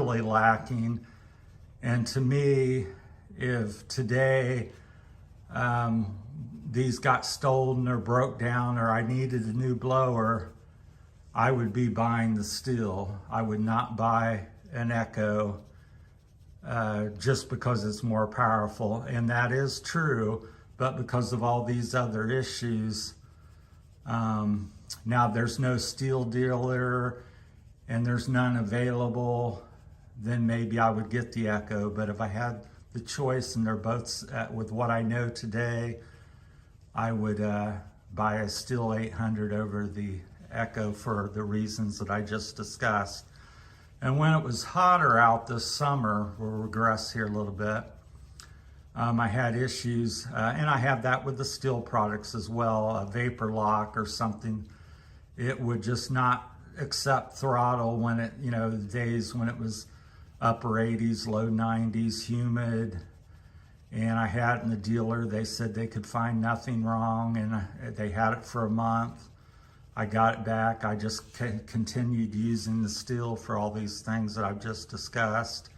totally lacking. And to me, if today these got stolen or broke down or I needed a new blower, I would be buying the Stihl. I would not buy an Echo just because it's more powerful. And that is true, but because of all these other issues, now there's no Stihl dealer and there's none available, then maybe I would get the Echo. But if I had the choice and they're both with what I know today, I would buy a Stihl 800 over the Echo for the reasons that I just discussed. And when it was hotter out this summer, we'll regress here a little bit, I had issues, and I have that with the Stihl products as well, a vapor lock or something. It would just not accept throttle when it, the days when it was upper 80s, low 90s, humid. And I had it in the dealer, they said they could find nothing wrong, and they had it for a month. I got it back. I just continued using the Stihl for all these things that I've just discussed.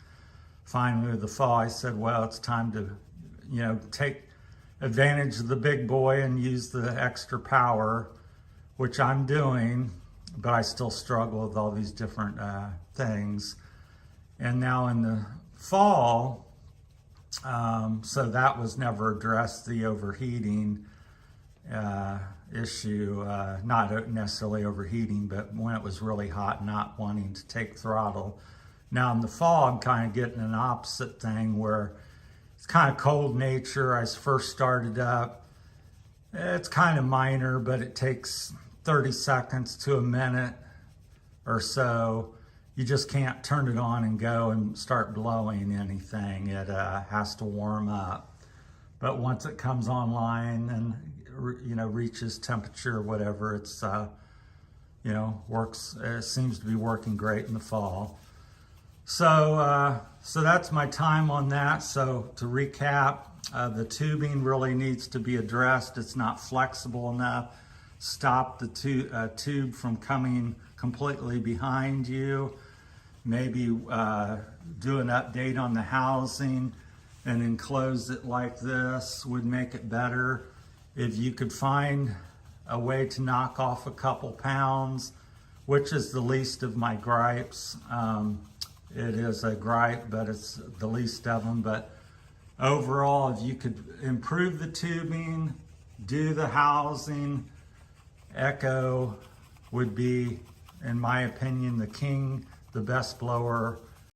Finally, with the fall, I said, well, it's time to, take advantage of the big boy and use the extra power, which I'm doing, but I still struggle with all these different things. And now in the fall, so that was never addressed, the overheating issue, not necessarily overheating, but when it was really hot, not wanting to take throttle. Now in the fall, I'm kind of getting an opposite thing where it's kind of cold nature. I first started up. It's kind of minor, but it takes 30 seconds to a minute or so. You just can't turn it on and go and start blowing anything. It has to warm up. But once it comes online and reaches temperature or whatever, it's works. It seems to be working great in the fall. So that's my time on that. So to recap, the tubing really needs to be addressed. It's not flexible enough. Stop the tube from coming completely behind you. Maybe do an update on the housing and enclose it like this would make it better. If you could find a way to knock off a couple pounds, which is the least of my gripes. It is a gripe, but it's the least of them. But overall, if you could improve the tubing, do the housing, Echo would be, in my opinion, the king, the best blower